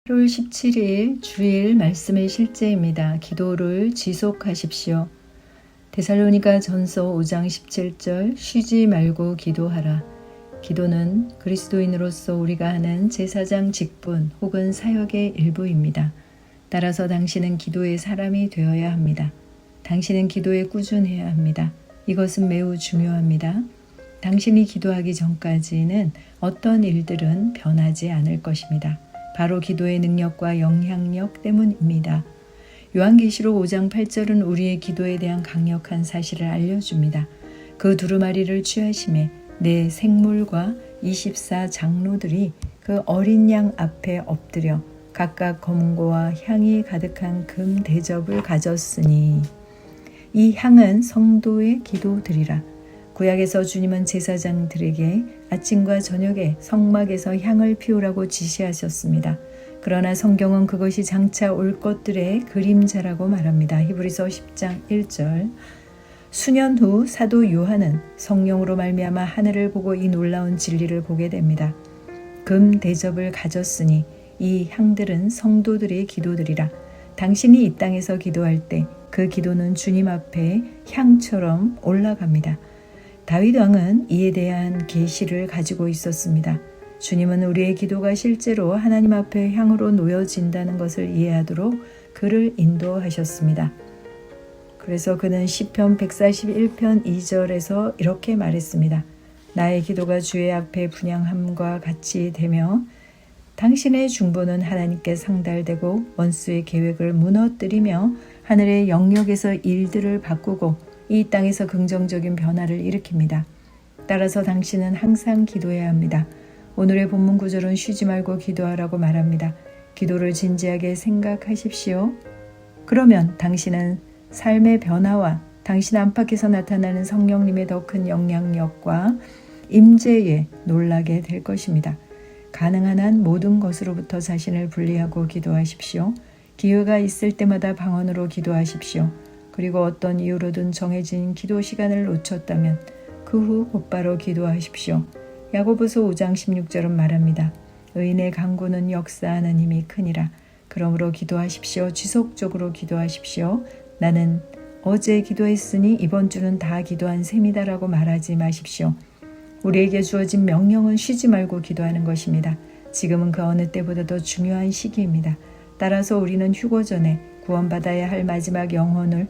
8월 17일 주일 말씀의 실제입니다. 기도를 지속하십시오. 데살로니가 전서 5장 17절 쉬지 말고 기도하라. 기도는 그리스도인으로서 우리가 하는 제사장 직분 혹은 사역의 일부입니다. 따라서 당신은 기도의 사람이 되어야 합니다. 당신은 기도에 꾸준해야 합니다. 이것은 매우 중요합니다. 당신이 기도하기 전까지는 어떤 일들은 변하지 않을 것입니다. 바로 기도의 능력과 영향력 때문입니다. 요한계시록 5장 8절은 우리의 기도에 대한 강력한 사실을 알려줍니다. 그 두루마리를 취하심에 내 생물과 24장로들이 그 어린 양 앞에 엎드려 각각 검은고와 향이 가득한 금 대접을 가졌으니 이 향은 성도의 기도드리라. 구약에서 주님은 제사장들에게 아침과 저녁에 성막에서 향을 피우라고 지시하셨습니다. 그러나 성경은 그것이 장차 올 것들의 그림자라고 말합니다. 히브리서 10장 1절. 수년 후 사도 요한은 성령으로 말미암아 하늘을 보고 이 놀라운 진리를 보게 됩니다. 금 대접을 가졌으니 이 향들은 성도들의 기도들이라. 당신이 이 땅에서 기도할 때 그 기도는 주님 앞에 향처럼 올라갑니다. 다윗 왕은 이에 대한 계시를 가지고 있었습니다. 주님은 우리의 기도가 실제로 하나님 앞에 향으로 놓여진다는 것을 이해하도록 그를 인도하셨습니다. 그래서 그는 시편 141편 2절에서 이렇게 말했습니다. 나의 기도가 주의 앞에 분향함과 같이 되며 당신의 중보는 하나님께 상달되고 원수의 계획을 무너뜨리며 하늘의 영역에서 일들을 바꾸고 이 땅에서 긍정적인 변화를 일으킵니다. 따라서 당신은 항상 기도해야 합니다. 오늘의 본문 구절은 쉬지 말고 기도하라고 말합니다. 기도를 진지하게 생각하십시오. 그러면 당신은 삶의 변화와 당신 안팎에서 나타나는 성령님의 더 큰 영향력과 임재에 놀라게 될 것입니다. 가능한 한 모든 것으로부터 자신을 분리하고 기도하십시오. 기회가 있을 때마다 방언으로 기도하십시오. 그리고 어떤 이유로든 정해진 기도 시간을 놓쳤다면 그 후 곧바로 기도하십시오. 야고보서 5장 16절은 말합니다. 의인의 간구는 역사하는 힘이 크니라. 그러므로 기도하십시오. 지속적으로 기도하십시오. 나는 어제 기도했으니 이번 주는 다 기도한 셈이다라고 말하지 마십시오. 우리에게 주어진 명령은 쉬지 말고 기도하는 것입니다. 지금은 그 어느 때보다 더 중요한 시기입니다. 따라서 우리는 휴거 전에 구원받아야 할 마지막 영혼을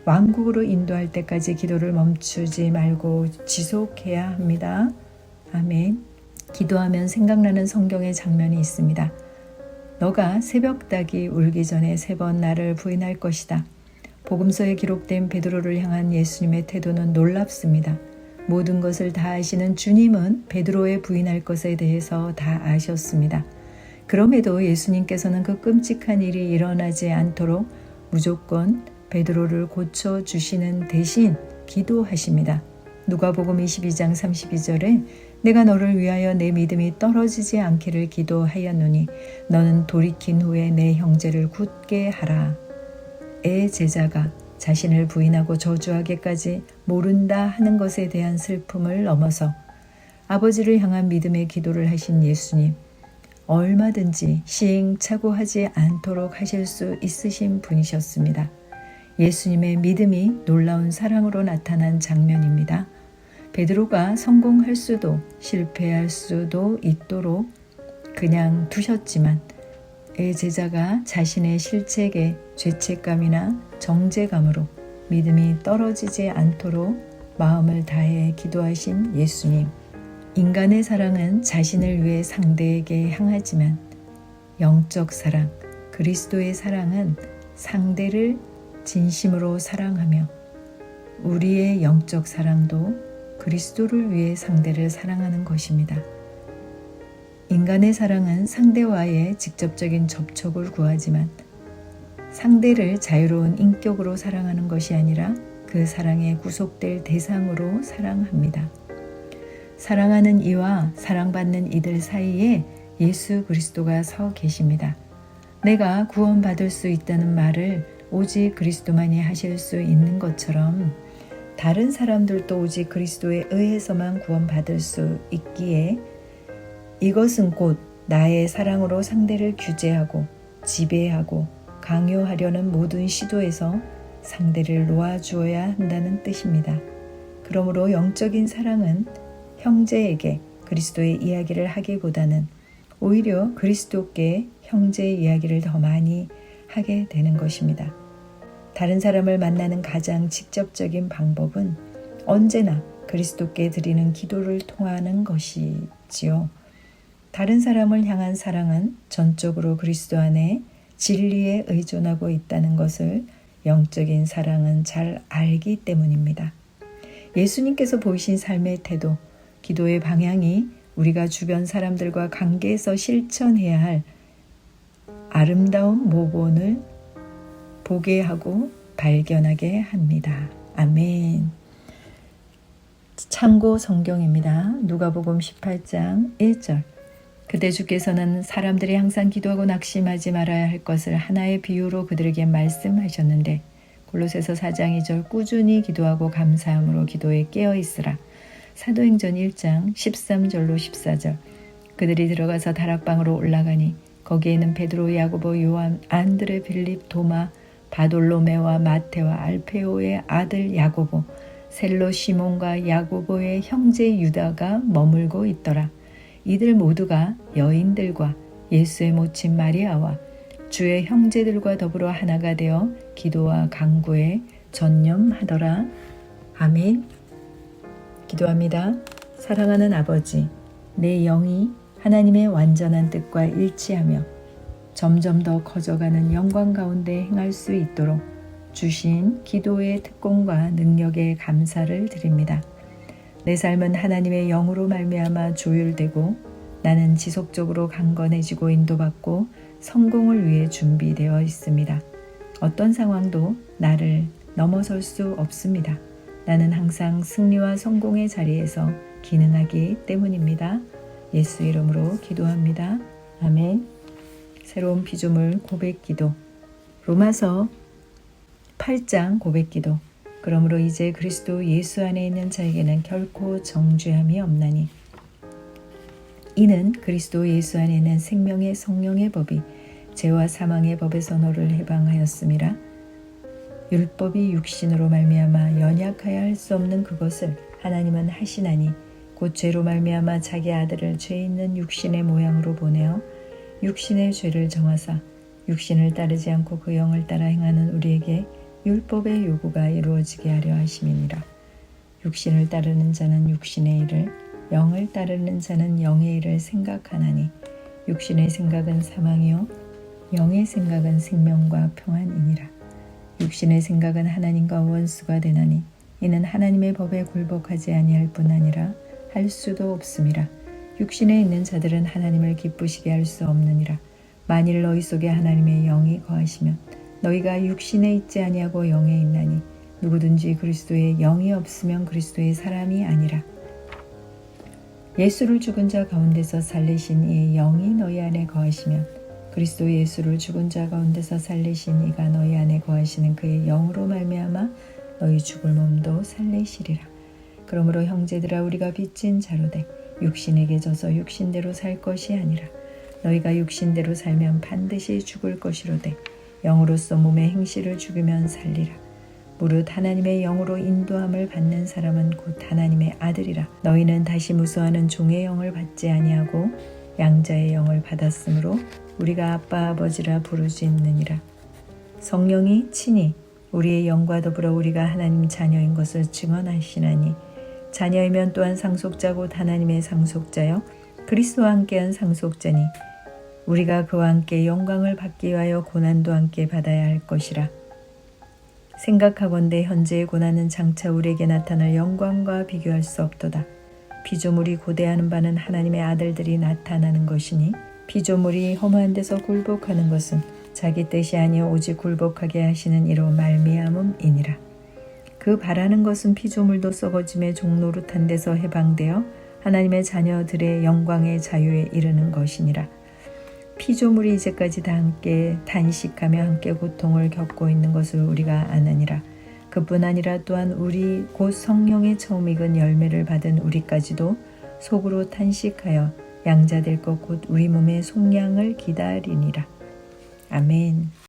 왕국으로 인도할 때까지 기도를 멈추지 말고 지속해야 합니다. 아멘. 기도하면 생각나는 성경의 장면이 있습니다. 너가 새벽닭이 울기 전에 3번 나를 부인할 것이다. 복음서에 기록된 베드로를 향한 예수님의 태도는 놀랍습니다. 모든 것을 다 아시는 주님은 베드로의 부인할 것에 대해서 다 아셨습니다. 그럼에도 예수님께서는 그 끔찍한 일이 일어나지 않도록 무조건 베드로를 고쳐주시는 대신 기도하십니다. 누가복음 22장 32절에 내가 너를 위하여 내 믿음이 떨어지지 않기를 기도하였노니 너는 돌이킨 후에 내 형제를 굳게 하라. 애 제자가 자신을 부인하고 저주하기까지 모른다 하는 것에 대한 슬픔을 넘어서 아버지를 향한 믿음의 기도를 하신 예수님, 얼마든지 시행착오하지 않도록 하실 수 있으신 분이셨습니다. 예수님의 믿음이 놀라운 사랑으로 나타난 장면입니다. 베드로가 성공할 수도 실패할 수도 있도록 그냥 두셨지만 제자가 자신의 실책에 죄책감이나 정죄감으로 믿음이 떨어지지 않도록 마음을 다해 기도하신 예수님. 인간의 사랑은 자신을 위해 상대에게 향하지만 영적 사랑, 그리스도의 사랑은 상대를 진심으로 사랑하며 우리의 영적 사랑도 그리스도를 위해 상대를 사랑하는 것입니다. 인간의 사랑은 상대와의 직접적인 접촉을 구하지만 상대를 자유로운 인격으로 사랑하는 것이 아니라 그 사랑에 구속될 대상으로 사랑합니다. 사랑하는 이와 사랑받는 이들 사이에 예수 그리스도가 서 계십니다. 내가 구원받을 수 있다는 말을 오직 그리스도만이 하실 수 있는 것처럼 다른 사람들도 오직 그리스도에 의해서만 구원받을 수 있기에 이것은 곧 나의 사랑으로 상대를 규제하고 지배하고 강요하려는 모든 시도에서 상대를 놓아주어야 한다는 뜻입니다. 그러므로 영적인 사랑은 형제에게 그리스도의 이야기를 하기보다는 오히려 그리스도께 형제의 이야기를 더 많이 하게 되는 것입니다. 다른 사람을 만나는 가장 직접적인 방법은 언제나 그리스도께 드리는 기도를 통하는 것이지요. 다른 사람을 향한 사랑은 전적으로 그리스도 안에 진리에 의존하고 있다는 것을 영적인 사랑은 잘 알기 때문입니다. 예수님께서 보이신 삶의 태도, 기도의 방향이 우리가 주변 사람들과 관계에서 실천해야 할 아름다운 모본을 보게 하고 발견하게 합니다. 아멘. 참고 성경입니다. 누가복음 18장 1절. 그때 주께서는 사람들이 항상 기도하고 낙심하지 말아야 할 것을 하나의 비유로 그들에게 말씀하셨는데 골로새서 4장 2절 꾸준히 기도하고 감사함으로 기도에 깨어있으라. 사도행전 1장 13절로 14절. 그들이 들어가서 다락방으로 올라가니 거기에는 베드로, 야고보, 요한, 안드레, 빌립, 도마, 바돌로메와 마테와 알페오의 아들 야고보, 셀로 시몬과 야고보의 형제 유다가 머물고 있더라. 이들 모두가 여인들과 예수의 모친 마리아와 주의 형제들과 더불어 하나가 되어 기도와 간구에 전념하더라. 아멘. 기도합니다. 사랑하는 아버지, 내 영이 하나님의 완전한 뜻과 일치하며 점점 더 커져가는 영광 가운데 행할 수 있도록 주신 기도의 특권과 능력에 감사를 드립니다. 내 삶은 하나님의 영으로 말미암아 조율되고 나는 지속적으로 강건해지고 인도받고 성공을 위해 준비되어 있습니다. 어떤 상황도 나를 넘어설 수 없습니다. 나는 항상 승리와 성공의 자리에서 기능하기 때문입니다. 예수 이름으로 기도합니다. 아멘. 새로운 피조물 고백기도. 로마서 8장 고백기도. 그러므로 이제 그리스도 예수 안에 있는 자에게는 결코 정죄함이 없나니 이는 그리스도 예수 안에 있는 생명의 성령의 법이 죄와 사망의 법에서 너를 해방하였음이라. 율법이 육신으로 말미암아 연약하여 할 수 없는 그것을 하나님은 하시나니 곧 죄로 말미암아 자기 아들을 죄 있는 육신의 모양으로 보내어 육신의 죄를 정하사 육신을 따르지 않고 그 영을 따라 행하는 우리에게 율법의 요구가 이루어지게 하려 하심이니라. 육신을 따르는 자는 육신의 일을, 영을 따르는 자는 영의 일을 생각하나니 육신의 생각은 사망이요 영의 생각은 생명과 평안이니라. 육신의 생각은 하나님과 원수가 되나니 이는 하나님의 법에 굴복하지 아니할 뿐 아니라 할 수도 없음이라. 육신에 있는 자들은 하나님을 기쁘시게 할 수 없느니라. 만일 너희 속에 하나님의 영이 거하시면 너희가 육신에 있지 아니하고 영에 있나니 누구든지 그리스도의 영이 없으면 그리스도의 사람이 아니라. 예수를 죽은 자 가운데서 살리신 이의 영이 너희 안에 거하시면 그리스도 예수를 죽은 자 가운데서 살리신 이가 너희 안에 거하시는 그의 영으로 말미암아 너희 죽을 몸도 살리시리라. 그러므로 형제들아 우리가 빚진 자로되 육신에게 져서 육신대로 살 것이 아니라 너희가 육신대로 살면 반드시 죽을 것이로되 영으로서 몸의 행실을 죽이면 살리라. 무릇 하나님의 영으로 인도함을 받는 사람은 곧 하나님의 아들이라. 너희는 다시 무수하는 종의 영을 받지 아니하고 양자의 영을 받았으므로 우리가 아빠 아버지라 부르짖느니라. 성령이 친히 우리의 영과 더불어 우리가 하나님 자녀인 것을 증언하시나니 자녀이면 또한 상속자고 하나님의 상속자여 그리스도와 함께한 상속자니 우리가 그와 함께 영광을 받기 위하여 고난도 함께 받아야 할 것이라. 생각하건대 현재의 고난은 장차 우리에게 나타날 영광과 비교할 수 없도다. 피조물이 고대하는 바는 하나님의 아들들이 나타나는 것이니 피조물이 험한 데서 굴복하는 것은 자기 뜻이 아니요 오직 굴복하게 하시는 이로 말미암음이니라. 그 바라는 것은 피조물도 썩어짐의 종노릇한 데서 해방되어 하나님의 자녀들의 영광의 자유에 이르는 것이니라. 피조물이 이제까지 다 함께 단식하며 함께 고통을 겪고 있는 것을 우리가 아느니라. 그뿐 아니라 또한 우리 곧 성령의 처음 익은 열매를 받은 우리까지도 속으로 탄식하여 양자될 것 곧 우리 몸의 속량을 기다리니라. 아멘.